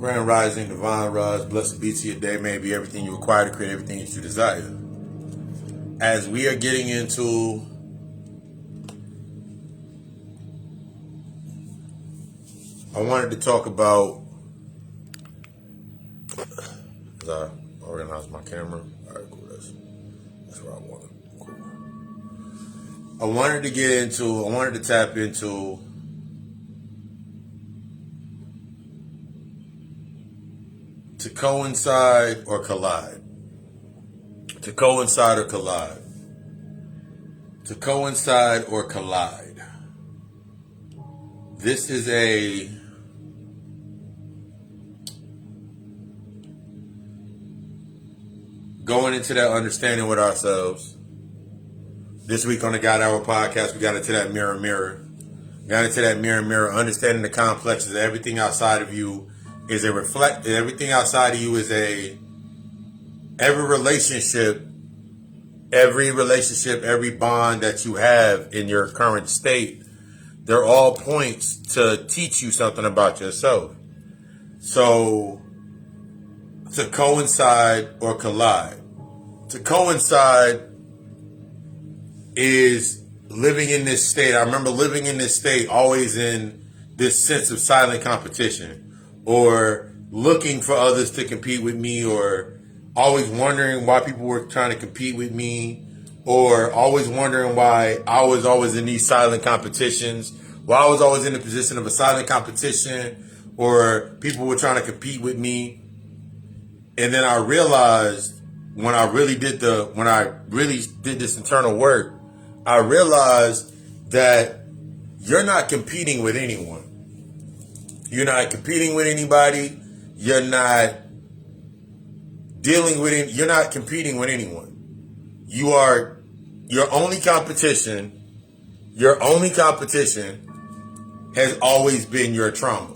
Grand Rising, Divine Rise, blessed be to your day, may be everything you require to create everything that you desire. As we are getting into I wanted to talk about, as I organize my camera. All right, cool. That's where I want it. Cool. I wanted to tap into to coincide or collide. To coincide or collide. To coincide or collide. This is going into that understanding with ourselves. This week on the God Hour podcast, we got into that mirror. Got into that mirror, understanding the complex that everything outside of you is everything outside of you is every relationship, every bond that you have in your current state, they're all points to teach you something about yourself. So, to coincide or collide. To coincide is living in this state. I remember living in this state, always in this sense of silent competition, or looking for others to compete with me, or always wondering why people were trying to compete with me, or always wondering why I was always in these silent competitions, why I was always in the position of a silent competition, or people were trying to compete with me. And then I realized when I really did this internal work, I realized that you're not competing with anyone. You're not competing with anybody. You're not you're not competing with anyone. Your only competition has always been your trauma.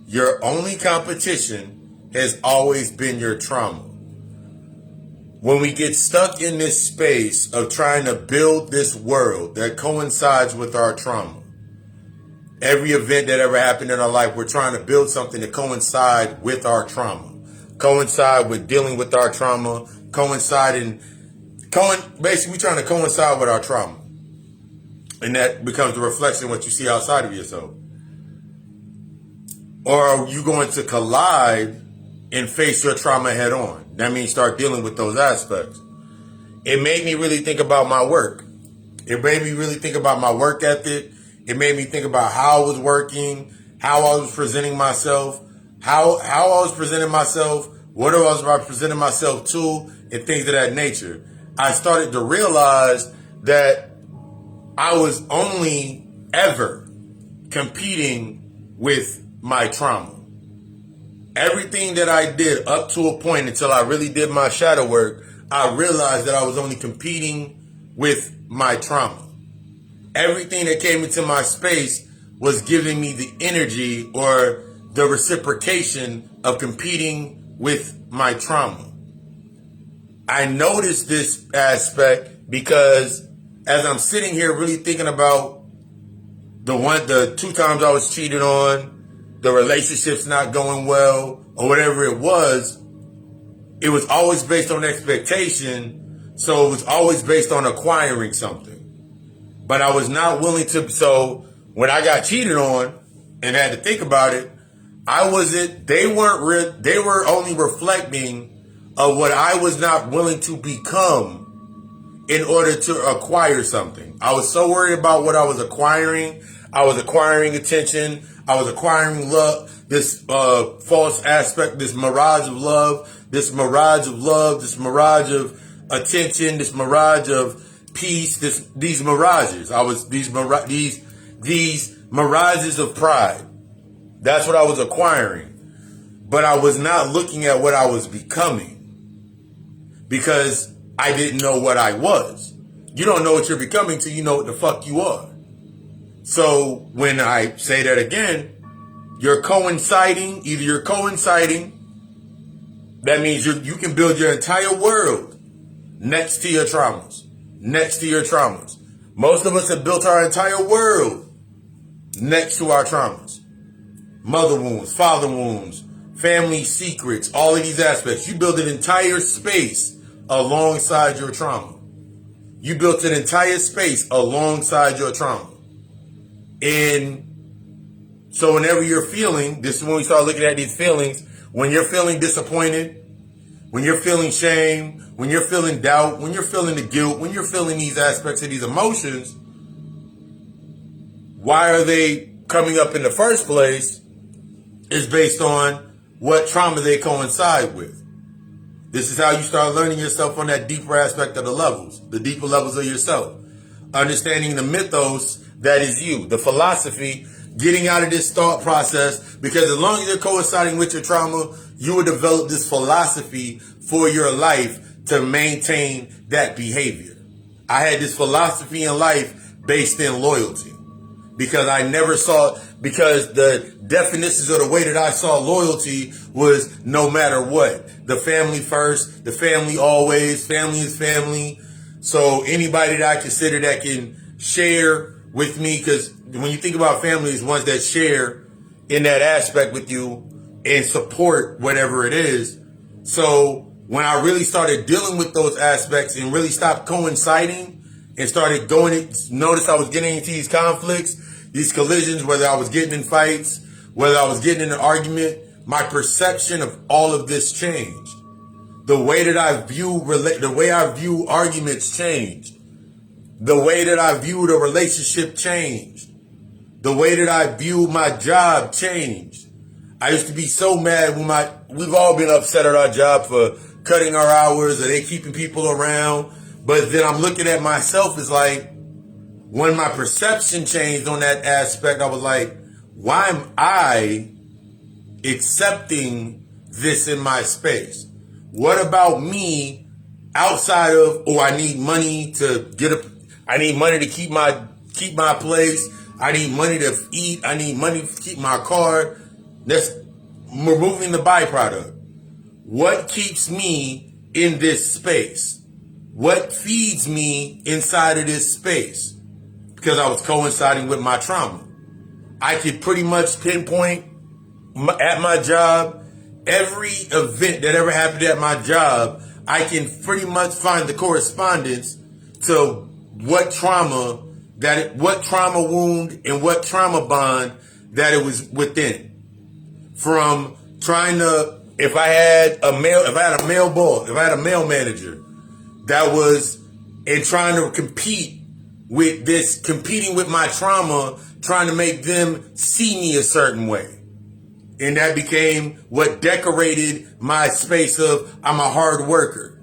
Your only competition has always been your trauma. When we get stuck in this space of trying to build this world that coincides with our trauma, every event that ever happened in our life, we're trying to build something to coincide with our trauma, coincide with dealing with our trauma, basically trying to coincide with our trauma. And that becomes the reflection of what you see outside of yourself. Or are you going to collide and face your trauma head on? That means start dealing with those aspects. It made me really think about my work. It made me really think about my work ethic. It made me think about how I was working, how I was presenting myself, how I was presenting myself, what I was presenting myself to, and things of that nature. I started to realize that I was only ever competing with my trauma. Everything that I did up to a point until I really did my shadow work, I realized that I was only competing with my trauma. Everything that came into my space was giving me the energy or the reciprocation of competing with my trauma. I noticed this aspect because as I'm sitting here really thinking about the 2 times I was cheated on, the relationship's not going well, or whatever it was always based on expectation. So it was always based on acquiring something. But I was not willing to. So when I got cheated on and had to think about it, they were only reflecting of what I was not willing to become in order to acquire something. I was so worried about what I was acquiring. I was acquiring attention. I was acquiring love, this false aspect, this mirage of love, this mirage of attention, this mirage of peace, these mirages. These mirages of pride. That's what I was acquiring. But I was not looking at what I was becoming because I didn't know what I was. You don't know what you're becoming till you know what the fuck you are. So when I say that again, you're coinciding. Either you're coinciding, that means you can build your entire world next to your traumas. Most of us have built our entire world next to our traumas. Mother wounds, father wounds, family secrets, all of these aspects. You build an entire space alongside your trauma. You built an entire space alongside your trauma. And so whenever you're feeling, this is when we start looking at these feelings, when you're feeling disappointed, when you're feeling shame, when you're feeling doubt, when you're feeling the guilt, when you're feeling these aspects of these emotions, why are they coming up in the first place is based on what trauma they coincide with. This is how you start learning yourself on that deeper aspect of the deeper levels of yourself. Understanding the mythos that is you, the philosophy, getting out of this thought process, because as long as you're coinciding with your trauma, you will develop this philosophy for your life to maintain that behavior. I had this philosophy in life based in loyalty. Because I never saw, because the definitions of the way that I saw loyalty was no matter what. The family first, the family always, family is family. So anybody that I consider that can share with me, because when you think about family, it's ones that share in that aspect with you and support whatever it is. So when I really started dealing with those aspects and really stopped coinciding and started notice I was getting into these conflicts, these collisions, whether I was getting in fights, whether I was getting in an argument, my perception of all of this changed. The way that I view arguments changed. The way that I viewed a relationship changed. The way that I view my job changed. I used to be so mad when we've all been upset at our job for cutting our hours or they keeping people around. But then I'm looking at myself as like, when my perception changed on that aspect, I was like, why am I accepting this in my space? What about me outside of, I need money to I need money to keep my place. I need money to eat. I need money to keep my car. That's removing the byproduct. What keeps me in this space? What feeds me inside of this space? Because I was coinciding with my trauma. I could pretty much pinpoint at my job, every event that ever happened at my job, I can pretty much find the correspondence to what trauma wound and what trauma bond that it was within. From trying to, if I had a male boss, if I had a male manager that was in trying to competing with my trauma, trying to make them see me a certain way. And that became what decorated my space of, I'm a hard worker.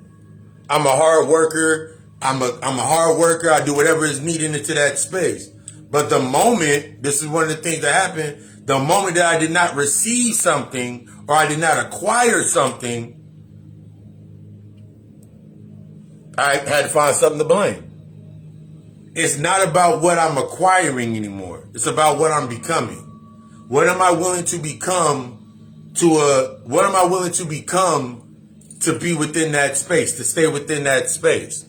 I'm a hard worker. I do whatever is needed into that space. But the moment, this is one of the things that happened, the moment that I did not receive something or I did not acquire something, I had to find something to blame. It's not about what I'm acquiring anymore. It's about what I'm becoming. What am I willing to become to be within that space, to stay within that space?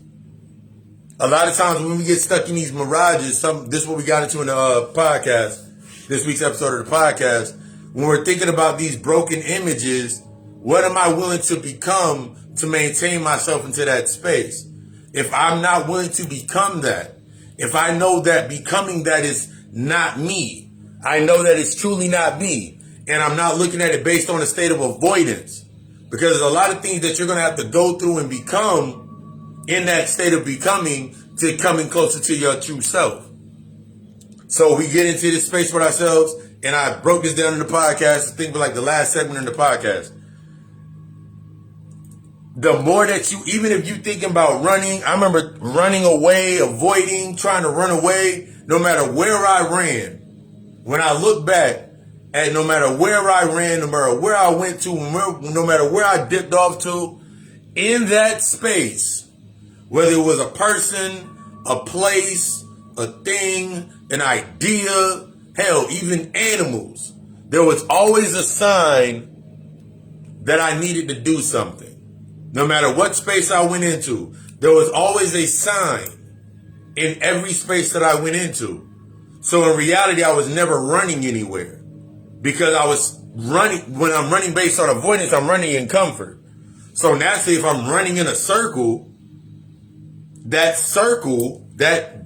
A lot of times when we get stuck in these mirages, this is what we got into in the podcast, this week's episode of the podcast, when we're thinking about these broken images, what am I willing to become to maintain myself into that space? If I'm not willing to become that, if I know that becoming that is not me, I know that it's truly not me, and I'm not looking at it based on a state of avoidance, because there's a lot of things that you're going to have to go through and become in that state of becoming to coming closer to your true self. So we get into this space with ourselves, and I broke this down in the podcast, I think like the last segment in the podcast. The more that even if you're thinking about running, I remember running away, avoiding, trying to run away, no matter where I ran. When I look back at no matter where I ran, no matter where I went to, no matter where I dipped off to, in that space, whether it was a person, a place, a thing, an idea, hell, even animals, there was always a sign that I needed to do something. No matter what space I went into, there was always a sign in every space that I went into. So in reality, I was never running anywhere because when I'm running based on avoidance, I'm running in comfort. So naturally, if I'm running in a circle, that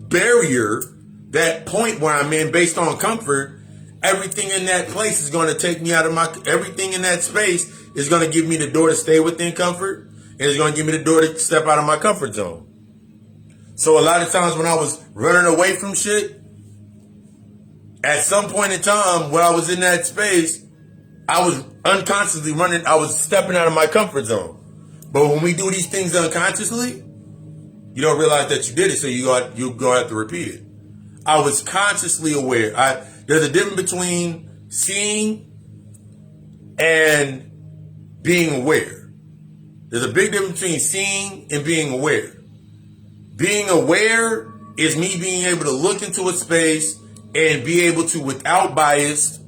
barrier, that point where I'm in based on comfort, everything in that place is going to take me out of everything in that space is going to give me the door to stay within comfort, and it's going to give me the door to step out of my comfort zone. So a lot of times when I was running away from shit, at some point in time when I was in that space, I was unconsciously running, I was stepping out of my comfort zone. But when we do these things unconsciously, you don't realize that you did it, so you're going to have to repeat it. I was consciously aware. There's a difference between seeing and being aware. There's a big difference between seeing and being aware. Being aware is me being able to look into a space and be able to, without bias,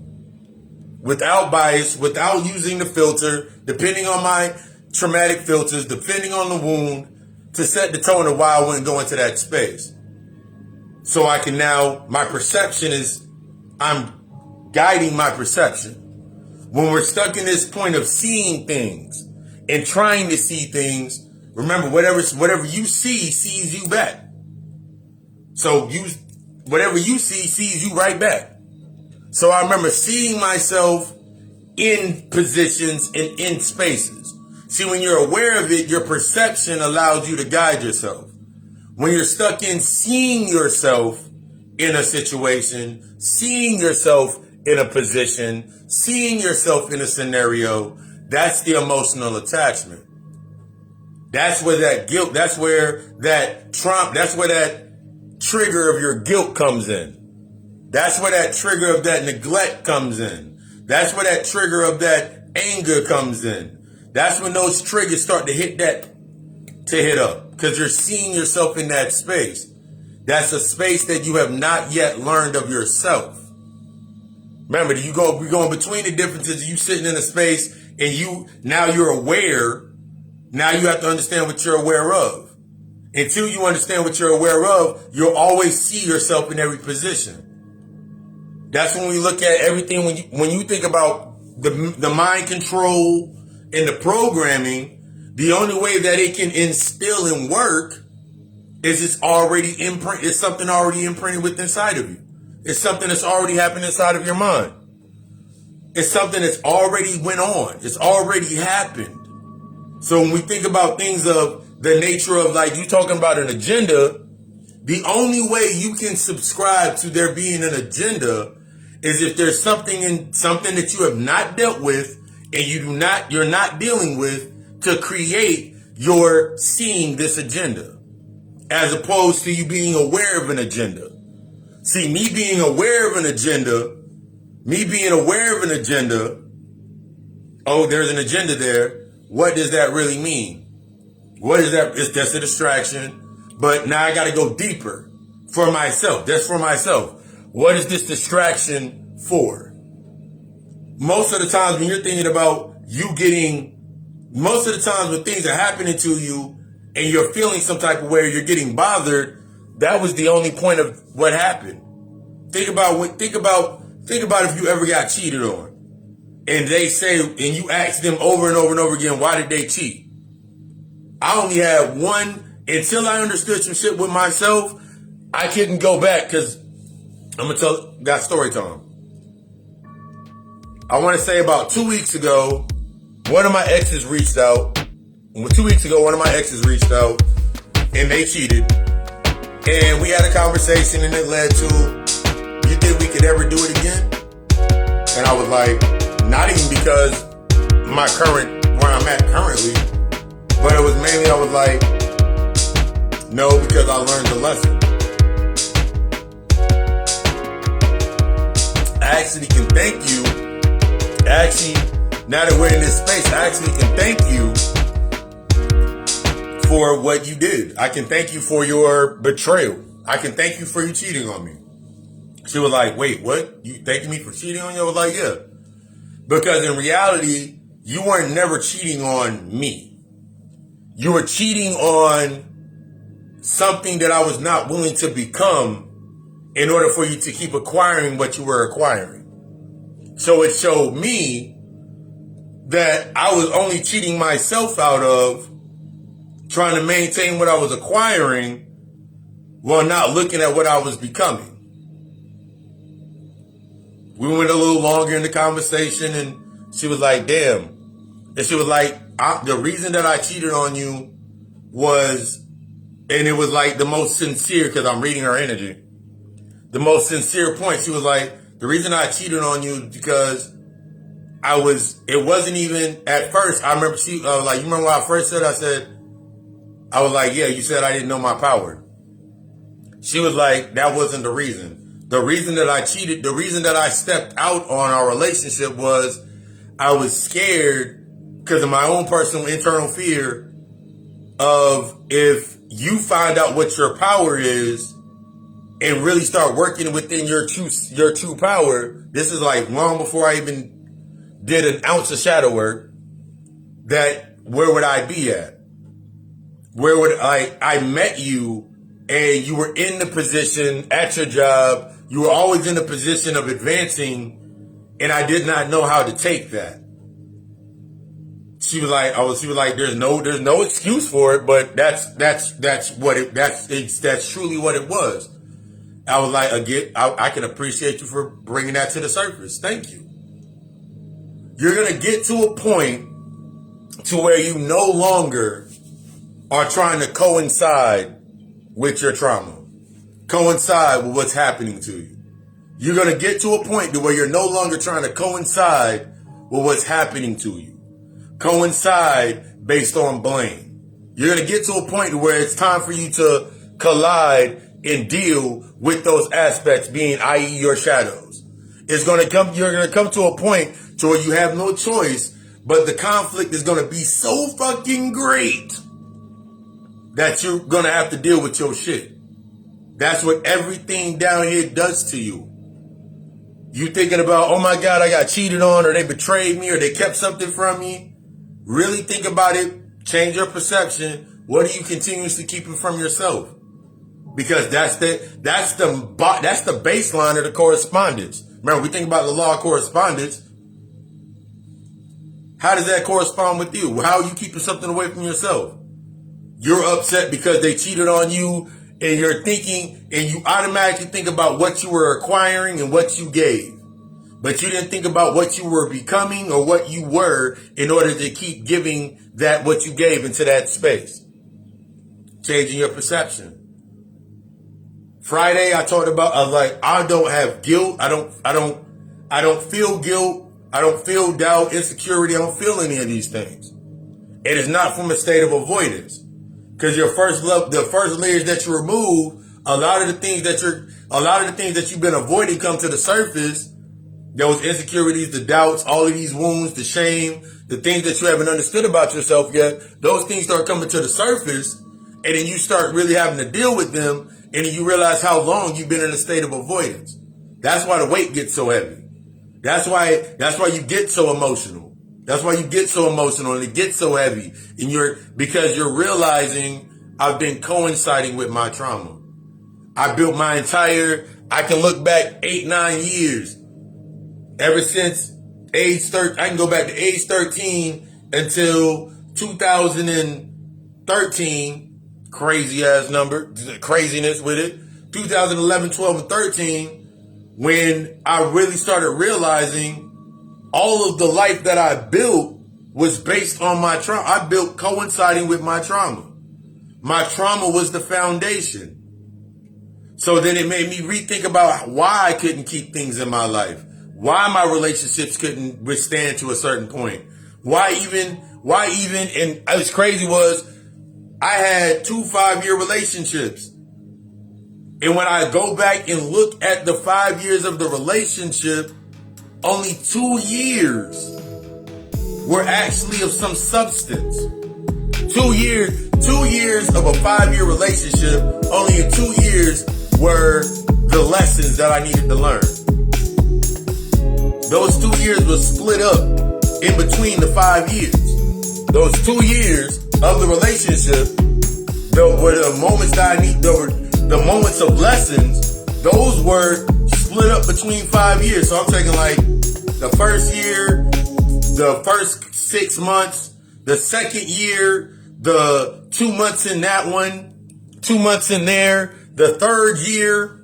without using the filter, depending on my traumatic filters, depending on the wound, to set the tone of why I wouldn't go into that space. So I can now, my perception is, I'm guiding my perception. When we're stuck in this point of seeing things and trying to see things, remember, whatever you see sees you back. So whatever you see sees you right back. So I remember seeing myself in positions and in spaces. See, when you're aware of it, your perception allows you to guide yourself. When you're stuck in seeing yourself in a situation, seeing yourself in a position, seeing yourself in a scenario, that's the emotional attachment. That's where that guilt, that's where that trigger of your guilt comes in. That's where that trigger of that neglect comes in. That's where that trigger of that anger comes in. That's when those triggers start to hit up, because you're seeing yourself in that space. That's a space that you have not yet learned of yourself. Remember, we're going between the differences. You sitting in a space and you're aware. Now you have to understand what you're aware of. Until you understand what you're aware of, you'll always see yourself in every position. That's when we look at everything. When you think about the mind control and the programming, the only way that it can instill and work is it's something already imprinted within inside of you. It's something that's already happened inside of your mind. It's something that's already went on. It's already happened. So when we think about things of the nature of, like, you talking about an agenda, the only way you can subscribe to there being an agenda is if there's something that you have not dealt with and you're not dealing with, to create your seeing this agenda, as opposed to you being aware of an agenda. See, me being aware of an agenda, oh, there's an agenda there. What does that really mean? What is that? It's just a distraction. But now I got to go deeper for myself. That's for myself. What is this distraction for? Most of the times when you're thinking about most of the times when things are happening to you and you're feeling some type of way, you're getting bothered, that was the only point of what happened. Think about if you ever got cheated on, and they say, and you ask them over and over and over again, why did they cheat? I only had one. Until I understood some shit with myself, I couldn't go back, because I'm going to tell that story time. I want to say about 2 weeks ago, one of my exes reached out. And they cheated. And we had a conversation, and it led to, you think we could ever do it again? And I was like, not even because where I'm at currently, but it was mainly, I was like, no, because I learned the lesson. I actually can thank you. Now that we're in this space, I actually can thank you for what you did. I can thank you for your betrayal. I can thank you for you cheating on me. She was like, wait, what? You thanking me for cheating on you? I was like, yeah. Because in reality, you weren't never cheating on me. You were cheating on something that I was not willing to become in order for you to keep acquiring what you were acquiring. So it showed me that I was only cheating myself out of trying to maintain what I was acquiring while not looking at what I was becoming. We went a little longer in the conversation, and she was like, damn. And she was like, the reason that I cheated on you was, and it was like the most sincere, because I'm reading her energy, the most sincere point. She was like, the reason I cheated on you is because it wasn't even at first. I remember you remember when I first said, I was like, yeah, you said I didn't know my power. She was like, that wasn't the reason. The reason that I cheated, the reason that I stepped out on our relationship was I was scared because of my own personal internal fear of if you find out what your power is and really start working within your true power. This is like long before I even did an ounce of shadow work. That where would I be at? Where would I met you and you were in the position at your job. You were always in the position of advancing, and I did not know how to take that. She was like, there's no excuse for it, but that's truly what it was. I was like, again, I can appreciate you for bringing that to the surface. Thank you. You're gonna get to a point to where you no longer are trying to coincide with your trauma. Coincide with what's happening to you. You're going to get to a point to where you're no longer trying to coincide with what's happening to you. Coincide based on blame. You're going to get to a point to where it's time for you to collide and deal with those aspects, being i.e. your shadows. You're going to come to a point to where you have no choice, but the conflict is going to be so fucking great that you're going to have to deal with your shit. That's what everything down here does to you. You thinking about, oh my God, I got cheated on, or they betrayed me, or they kept something from me. Really think about it. Change your perception. What are you continuously keeping from yourself? Because that's the baseline of the correspondence. Remember, we think about the law of correspondence. How does that correspond with you? How are you keeping something away from yourself? You're upset because they cheated on you, and you're thinking, and you automatically think about what you were acquiring and what you gave. But you didn't think about what you were becoming or what you were in order to keep giving that what you gave into that space. Changing your perception. Friday, I talked about, I don't have guilt. I don't feel guilt. I don't feel doubt, insecurity. I don't feel any of these things. It is not from a state of avoidance. Because the first layers that you remove, a lot of the things that you've been avoiding come to the surface. Those insecurities, the doubts, all of these wounds, the shame, the things that you haven't understood about yourself yet, those things start coming to the surface, and then you start really having to deal with them, and then you realize how long you've been in a state of avoidance. That's why the weight gets so heavy. That's why you get so emotional. That's why you get so emotional and it gets so heavy. Because you're realizing I've been coinciding with my trauma. I can look back 8-9 years. Ever since age 13, I can go back to age 13 until 2013. Crazy ass number, craziness with it. 2011, 12, and 13, when I really started realizing all of the life that I built was based on my trauma. I built coinciding with my trauma. My trauma was the foundation. So then it made me rethink about why I couldn't keep things in my life. Why my relationships couldn't withstand to a certain point. Why even, and what's crazy was I had 2 5-year relationships. And when I go back and look at the 5 years of the relationship, only 2 years were actually of some substance. 2 years of a 5-year relationship, only in 2 years were the lessons that I needed to learn. Those 2 years were split up in between the 5 years. Those 2 years of the relationship, were the moments that the moments of lessons, those were split up between 5 years. So I'm taking The first year, the first 6 months, the second year, the 2 months in that one, 2 months in there, the third year,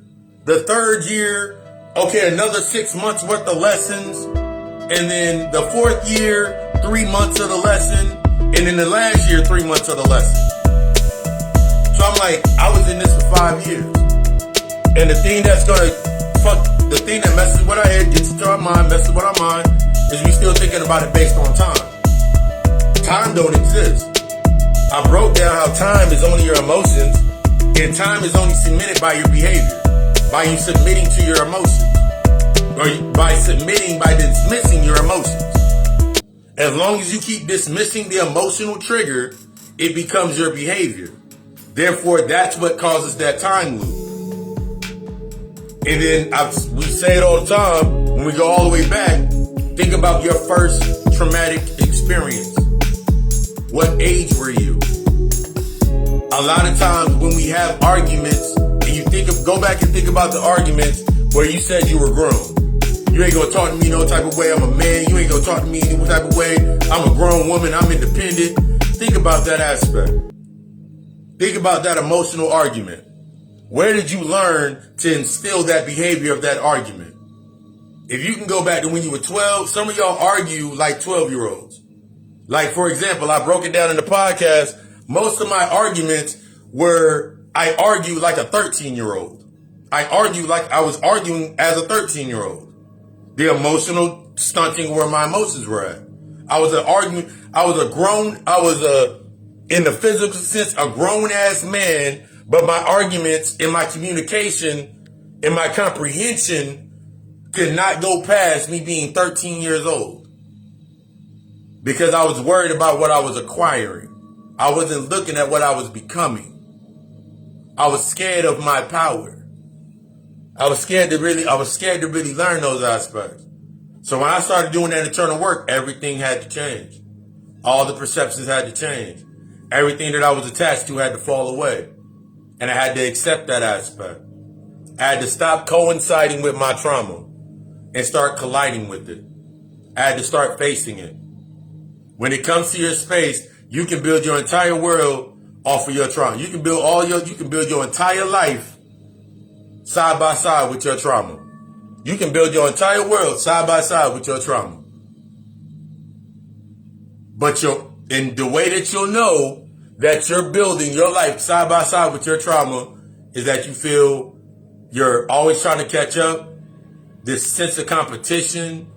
okay, another 6 months worth of lessons, and then the fourth year, 3 months of the lesson, and then the last year, 3 months of the lesson. So I'm like, I was in this for 5 years. And the thing that's gonna the thing that messes with our head, gets into our mind, messes with our mind, is we still thinking about it based on time. Time don't exist. I broke down how time is only your emotions, and time is only cemented by your behavior, by you submitting to your emotions, or by dismissing your emotions. As long as you keep dismissing the emotional trigger, it becomes your behavior. Therefore, that's what causes that time loop. And then we say it all the time, when we go all the way back, think about your first traumatic experience. What age were you? A lot of times when we have arguments, and you go back and think about the arguments where you said you were grown. You ain't gonna talk to me no type of way, I'm a man. You ain't gonna talk to me any type of way, I'm a grown woman, I'm independent. Think about that aspect. Think about that emotional argument. Where did you learn to instill that behavior of that argument? If you can go back to when you were 12, some of y'all argue like 12-year-olds. Like, for example, I broke it down in the podcast. Most of my arguments were, I argued like a 13-year-old. I argued like I was arguing as a 13-year-old. The emotional stunting where my emotions were at. In the physical sense, a grown-ass man, but my arguments and my communication and my comprehension could not go past me being 13 years old. Because I was worried about what I was acquiring. I wasn't looking at what I was becoming. I was scared of my power. I was scared to really learn those aspects. So when I started doing that internal work, everything had to change. All the perceptions had to change. Everything that I was attached to had to fall away. And I had to accept that aspect. I had to stop coinciding with my trauma and start colliding with it. I had to start facing it. When it comes to your space, you can build your entire world off of your trauma. You can build your entire life side by side with your trauma. You can build your entire world side by side with your trauma. But in the way that you'll know that you're building your life side by side with your trauma is that you feel you're always trying to catch up. This sense of competition,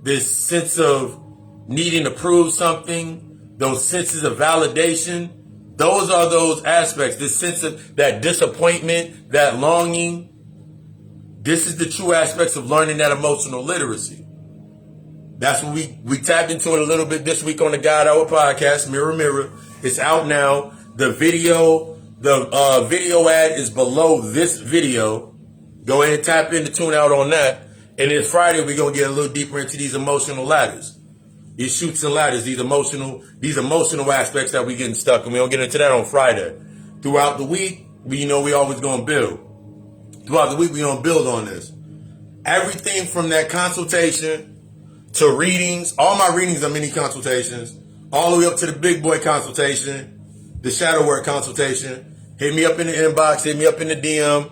this sense of needing to prove something, those senses of validation, those are those aspects. This sense of that disappointment, that longing. This is the true aspects of learning that emotional literacy. That's what we tapped into it a little bit this week on the God Hour podcast, Mirror Mirror. It's out now. The video ad is below this video. Go ahead and tap in to tune out on that. And then Friday, we're going to get a little deeper into these emotional ladders. These chutes and ladders, these emotional aspects that we getting stuck. And we're going to get into that on Friday. Throughout the week, we always going to build. Throughout the week, we're going to build on this. Everything from that consultation to readings. All my readings are mini consultations. All the way up to the big boy consultation, the shadow work consultation. Hit me up in the inbox. Hit me up in the DM.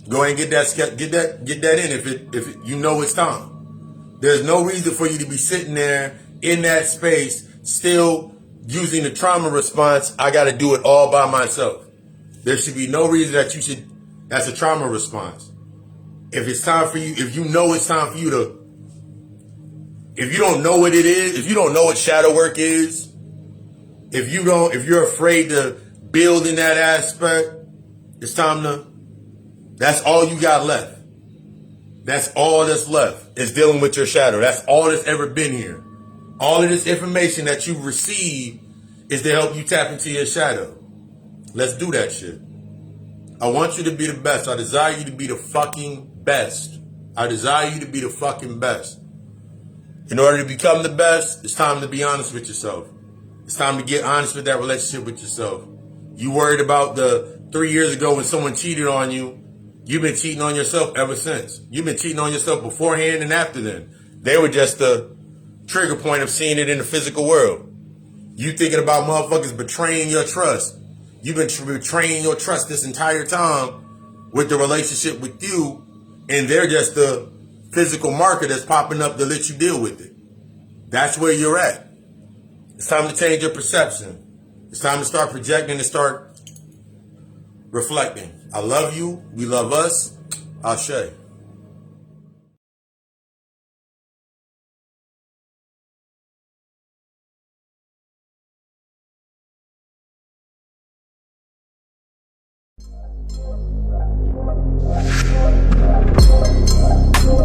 Go ahead and get that in if you know it's time. There's no reason for you to be sitting there in that space still using the trauma response. I got to do it all by myself. There should be no reason that's a trauma response. If it's time for you, if you know it's time for you to, if you don't know what it is, if you don't know what shadow work is, if you're afraid to build in that aspect, it's time that's all you got left. That's all that's left is dealing with your shadow. That's all that's ever been here. All of this information that you've received is to help you tap into your shadow. Let's do that shit. I want you to be the best. I desire you to be the fucking best. I desire you to be the fucking best. In order to become the best, it's time to be honest with yourself. It's time to get honest with that relationship with yourself. You worried about the 3 years ago when someone cheated on you. You've been cheating on yourself ever since. You've been cheating on yourself beforehand and after then. They were just the trigger point of seeing it in the physical world. You thinking about motherfuckers betraying your trust. You've been betraying your trust this entire time with the relationship with you, and they're just the physical marker that's popping up to let you deal with it. That's where you're at. It's time to change your perception. It's time to start projecting and start reflecting. I love you. We love us. Ashe.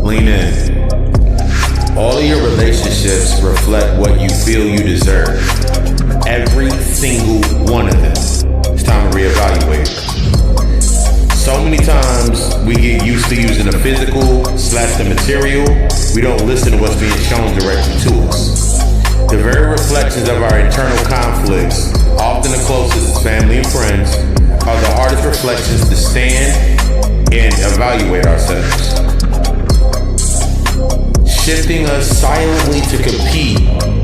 Lean in. All of your relationships reflect what you feel you deserve. Every single one of them. It's time to reevaluate. So many times we get used to using the physical / the material. We don't listen to what's being shown directly to us. The very reflections of our internal conflicts, often the closest is family and friends, are the hardest reflections to stand and evaluate ourselves. Shifting us silently to compete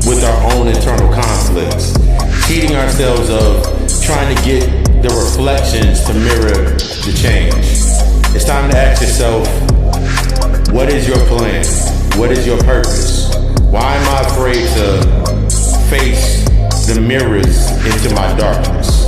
with our own internal conflicts, cheating ourselves of trying to get the reflections to mirror the change. It's time to ask yourself, what is your plan? What is your purpose? Why am I afraid to face the mirrors into my darkness?